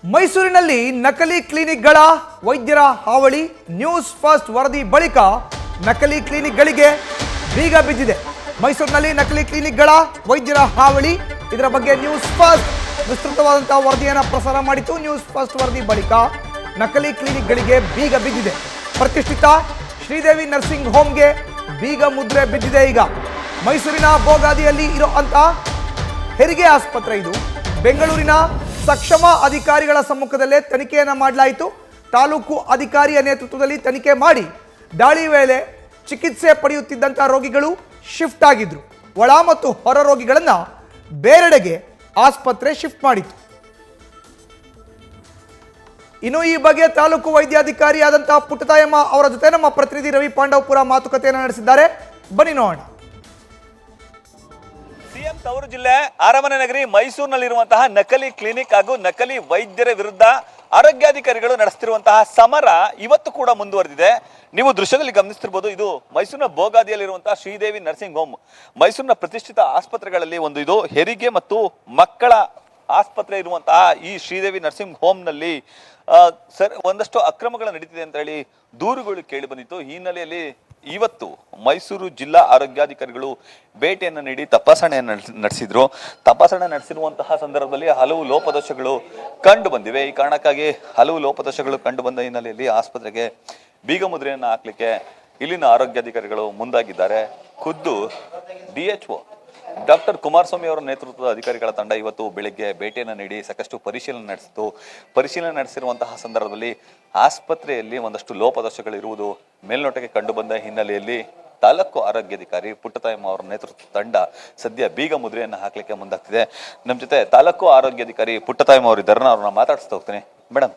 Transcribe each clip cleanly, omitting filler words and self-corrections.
ಮೈಸೂರಿನಲ್ಲಿ ನಕಲಿ ಕ್ಲಿನಿಕ್ಗಳ ವೈದ್ಯರ ಹಾವಳಿ. ನ್ಯೂಸ್ ಫಸ್ಟ್ ವರದಿ ಬಳಿಕ ನಕಲಿ ಕ್ಲಿನಿಕ್ಗಳಿಗೆ ಬೀಗ ಬಿದ್ದಿದೆ. ಮೈಸೂರಿನಲ್ಲಿ ನಕಲಿ ಕ್ಲಿನಿಕ್ಗಳ ವೈದ್ಯರ ಹಾವಳಿ. ಇದರ ಬಗ್ಗೆ ನ್ಯೂಸ್ ಫಸ್ಟ್ ವಿಸ್ತೃತವಾದಂತಹ ವರದಿಯನ್ನು ಪ್ರಸಾರ ಮಾಡಿತು. ನ್ಯೂಸ್ ಫಸ್ಟ್ ವರದಿ ಬಳಿಕ ನಕಲಿ ಕ್ಲಿನಿಕ್ಗಳಿಗೆ ಬೀಗ ಬಿದ್ದಿದೆ. ಪ್ರತಿಷ್ಠಿತ ಶ್ರೀದೇವಿ ನರ್ಸಿಂಗ್ ಹೋಮ್ಗೆ ಬೀಗ ಮುದ್ರೆ ಬಿದ್ದಿದೆ. ಈಗ ಮೈಸೂರಿನ ಬೋಗಾದಿಯಲ್ಲಿ ಇರುವಂತ ಹೆರಿಗೆ ಆಸ್ಪತ್ರೆ ಇದು. ಬೆಂಗಳೂರಿನ ಸಕ್ಷಮ ಅಧಿಕಾರಿಗಳ ಸಮ್ಮುಖದಲ್ಲೇ ತನಿಖೆಯನ್ನು ಮಾಡಲಾಯಿತು. ತಾಲೂಕು ಅಧಿಕಾರಿಯ ನೇತೃತ್ವದಲ್ಲಿ ತನಿಖೆ ಮಾಡಿ ದಾಳಿ ವೇಳೆ ಚಿಕಿತ್ಸೆ ಪಡೆಯುತ್ತಿದ್ದಂಥ ರೋಗಿಗಳು ಶಿಫ್ಟ್ ಆಗಿದ್ರು. ಒಳ ಮತ್ತು ಹೊರ ರೋಗಿಗಳನ್ನು ಬೇರೆಡೆಗೆ ಆಸ್ಪತ್ರೆ ಶಿಫ್ಟ್ ಮಾಡಿತ್ತು. ಇನ್ನು ಈ ಬಗ್ಗೆ ತಾಲೂಕು ವೈದ್ಯಾಧಿಕಾರಿಯಾದಂತಹ ಪುಟ್ಟತಾಯಮ್ಮ ಅವರ ಜೊತೆ ನಮ್ಮ ಪ್ರತಿನಿಧಿ ರವಿ ಪಾಂಡವಪುರ ಮಾತುಕತೆಯನ್ನು ನಡೆಸಿದ್ದಾರೆ. ಬನ್ನಿ ನೋಡೋಣ. ಸಿಎಂ ತವರು ಜಿಲ್ಲೆ ಅರಮನೆ ನಗರಿ ಮೈಸೂರಿನಲ್ಲಿರುವಂತಹ ನಕಲಿ ಕ್ಲಿನಿಕ್ ಹಾಗೂ ನಕಲಿ ವೈದ್ಯರ ವಿರುದ್ಧ ಆರೋಗ್ಯಾಧಿಕಾರಿಗಳು ನಡೆಸುತ್ತಿರುವಂತಹ ಸಮರ ಇವತ್ತು ಕೂಡ ಮುಂದುವರೆದಿದೆ. ನೀವು ದೃಶ್ಯದಲ್ಲಿ ಗಮನಿಸ್ತಿರ್ಬೋದು, ಇದು ಮೈಸೂರಿನ ಬೋಗಾದಿಯಲ್ಲಿರುವಂತಹ ಶ್ರೀದೇವಿ ನರ್ಸಿಂಗ್ ಹೋಮ್. ಮೈಸೂರಿನ ಪ್ರತಿಷ್ಠಿತ ಆಸ್ಪತ್ರೆಗಳಲ್ಲಿ ಒಂದು ಇದು. ಹೆರಿಗೆ ಮತ್ತು ಮಕ್ಕಳ ಆಸ್ಪತ್ರೆ ಇರುವಂತಹ ಈ ಶ್ರೀದೇವಿ ನರ್ಸಿಂಗ್ ಹೋಮ್ನಲ್ಲಿ ಒಂದಷ್ಟು ಅಕ್ರಮಗಳು ನಡೀತಿದೆ ಅಂತ ಹೇಳಿ ದೂರುಗಳು ಕೇಳಿ ಬಂದಿತ್ತು. ಈ ಹಿನ್ನೆಲೆಯಲ್ಲಿ ಇವತ್ತು ಮೈಸೂರು ಜಿಲ್ಲಾ ಆರೋಗ್ಯಾಧಿಕಾರಿಗಳು ಭೇಟಿಯನ್ನು ನೀಡಿ ತಪಾಸಣೆಯನ್ನು ನಡೆಸಿದ್ರು. ತಪಾಸಣೆ ನಡೆಸಿರುವಂತಹ ಸಂದರ್ಭದಲ್ಲಿ ಹಲವು ಲೋಪದೋಷಗಳು ಕಂಡು ಬಂದಿವೆ. ಈ ಕಾರಣಕ್ಕಾಗಿ ಹಲವು ಲೋಪದೋಷಗಳು ಕಂಡು ಬಂದ ಹಿನ್ನೆಲೆಯಲ್ಲಿ ಆಸ್ಪತ್ರೆಗೆ ಬೀಗ ಮುದ್ರೆಯನ್ನು ಹಾಕ್ಲಿಕ್ಕೆ ಇಲ್ಲಿನ ಆರೋಗ್ಯಾಧಿಕಾರಿಗಳು ಮುಂದಾಗಿದ್ದಾರೆ. ಖುದ್ದು DHO ಡಾಕ್ಟರ್ ಕುಮಾರಸ್ವಾಮಿ ಅವರ ನೇತೃತ್ವದ ಅಧಿಕಾರಿಗಳ ತಂಡ ಇವತ್ತು ಬೆಳಿಗ್ಗೆ ಭೇಟಿಯನ್ನು ನೀಡಿ ಸಾಕಷ್ಟು ಪರಿಶೀಲನೆ ನಡೆಸಿತು. ಪರಿಶೀಲನೆ ನಡೆಸಿರುವಂತಹ ಸಂದರ್ಭದಲ್ಲಿ ಆಸ್ಪತ್ರೆಯಲ್ಲಿ ಒಂದಷ್ಟು ಲೋಪದೋಷಗಳು ಇರುವುದು ಮೇಲ್ನೋಟಕ್ಕೆ ಕಂಡು ಬಂದ ಹಿನ್ನೆಲೆಯಲ್ಲಿ ತಾಲೂಕು ಆರೋಗ್ಯಾಧಿಕಾರಿ ಪುಟ್ಟತಾಯಮ್ಮ ಅವರ ನೇತೃತ್ವದ ತಂಡ ಸದ್ಯ ಬೀಗ ಮುದ್ರೆಯನ್ನು ಹಾಕ್ಲಿಕ್ಕೆ ಮುಂದಾಗ್ತಿದೆ. ನಮ್ಮ ಜೊತೆ ತಾಲೂಕು ಆರೋಗ್ಯಾಧಿಕಾರಿ ಪುಟ್ಟತಾಯಮ್ಮ ಅವರು ಇದ್ದಾರೆ. ಅವ್ರನ್ನ ಮಾತಾಡಿಸ್ತಾ ಹೋಗ್ತೀನಿ. ಮೇಡಮ್,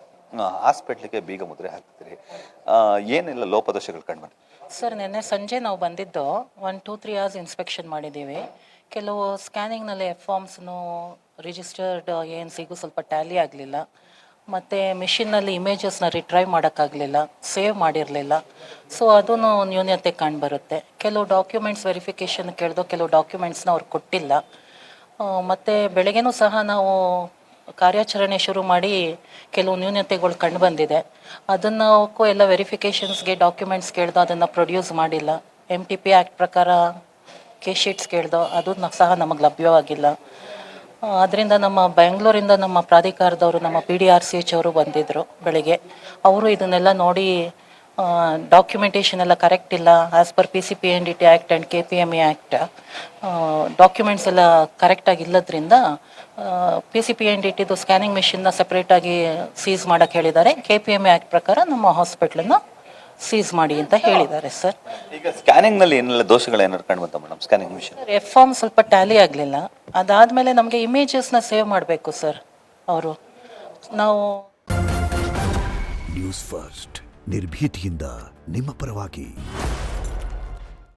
ಹಾಸ್ಪಿಟ್ಲಿಗೆ ಬೀಗ ಮುದ್ರೆ ಹಾಕ್ತೀರಿ, ಏನೆಲ್ಲ ಲೋಪದೋಷಗಳು ಕಂಡು ಬಂದಿದೆ? ಸರ್, ನಿನ್ನೆ ಸಂಜೆ ನಾವು ಬಂದಿದ್ದು 1-2-3 ಅವರ್ಸ್ ಇನ್ಸ್ಪೆಕ್ಷನ್ ಮಾಡಿದ್ದೀವಿ. ಕೆಲವು ಸ್ಕ್ಯಾನಿಂಗ್ನಲ್ಲಿ ಫಾರ್ಮ್ಸ್ನು ರಿಜಿಸ್ಟರ್ಡ್ ANCಗೂ ಸ್ವಲ್ಪ ಟ್ಯಾಲಿ ಆಗಲಿಲ್ಲ. ಮತ್ತು ಮಿಷಿನ್ನಲ್ಲಿ ಇಮೇಜಸ್ನ ರಿಟ್ರೈವ್ ಮಾಡೋಕ್ಕಾಗಲಿಲ್ಲ, ಸೇವ್ ಮಾಡಿರಲಿಲ್ಲ. ಸೊ ಅದೂ ನ್ಯೂನ್ಯತೆ ಕಂಡುಬರುತ್ತೆ. ಕೆಲವು ಡಾಕ್ಯುಮೆಂಟ್ಸ್ ವೆರಿಫಿಕೇಷನ್ ಕೇಳಿದೋ ಕೆಲವು ಡಾಕ್ಯುಮೆಂಟ್ಸ್ನ ಅವ್ರು ಕೊಟ್ಟಿಲ್ಲ. ಮತ್ತು ಬೆಳಗ್ಗೆನೂ ಸಹ ನಾವು ಕಾರ್ಯಾಚರಣೆ ಶುರು ಮಾಡಿ ಕೆಲವು ನ್ಯೂನ್ಯತೆಗಳು ಕಂಡು ಬಂದಿದೆ. ಅದನ್ನಕ್ಕೂ ಎಲ್ಲ ವೆರಿಫಿಕೇಷನ್ಸ್ಗೆ ಡಾಕ್ಯುಮೆಂಟ್ಸ್ ಕೇಳ್ದೋ ಅದನ್ನು ಪ್ರೊಡ್ಯೂಸ್ ಮಾಡಿಲ್ಲ. MTP ಆ್ಯಕ್ಟ್ ಪ್ರಕಾರ ಕೇಸ್ ಶೀಟ್ಸ್ ಕೇಳ್ದೋ ಅದನ್ನು ಸಹ ನಮಗೆ ಲಭ್ಯವಾಗಿಲ್ಲ. ಅದರಿಂದ ನಮ್ಮ ಬೆಂಗಳೂರಿಂದ ನಮ್ಮ ಪ್ರಾಧಿಕಾರದವರು, ನಮ್ಮ PDRCH ಅವರು ಬಂದಿದ್ದರು ಬೆಳಗ್ಗೆ. ಅವರು ಇದನ್ನೆಲ್ಲ ನೋಡಿ ಡಾಕ್ಯುಮೆಂಟೇಷನ್ ಎಲ್ಲ ಕರೆಕ್ಟ್ ಇಲ್ಲ, as per PCPNDT act and KPME act documents ಎಲ್ಲ ಕರೆಕ್ಟಾಗಿ ಇಲ್ಲದ್ರಿಂದ PCPNDTದು ಸ್ಕ್ಯಾನಿಂಗ್ ಮಿಷಿನ್ನ ಸಪ್ರೇಟಾಗಿ ಸೀಸ್ ಮಾಡೋಕ್ಕೆ ಹೇಳಿದ್ದಾರೆ. KPME ಆ್ಯಕ್ಟ್ ಪ್ರಕಾರ ನಮ್ಮ ಹಾಸ್ಪಿಟ್ಲನ್ನು ಸೀಸ್ ಮಾಡಿ ಅಂತ ಹೇಳಿದ್ದಾರೆ ಸರ್. ಈಗ ಸ್ಕ್ಯಾನಿಂಗ್ ನಲ್ಲಿ ಏನೆಲ್ಲ ದೋಷಗಳು ಏನಾದ್ರು ಕಂಡು ಬಂತ ಮೇಡಮ್? ಸ್ಕ್ಯಾನಿಂಗ್ ಮಿಷನ್ ಫಾರ್ಮ್ ಸ್ವಲ್ಪ ಟ್ಯಾಲಿ ಆಗಲಿಲ್ಲ. ಅದಾದಮೇಲೆ ನಮಗೆ ಇಮೇಜಸ್ನ ಸೇವ್ ಮಾಡಬೇಕು ಸರ್ ಅವರು. ನಾವು ನ್ಯೂಸ್ ಫಸ್ಟ್ ನಿರ್ಭೀತಿಯಿಂದ ನಿಮ್ಮ ಪರವಾಗಿ.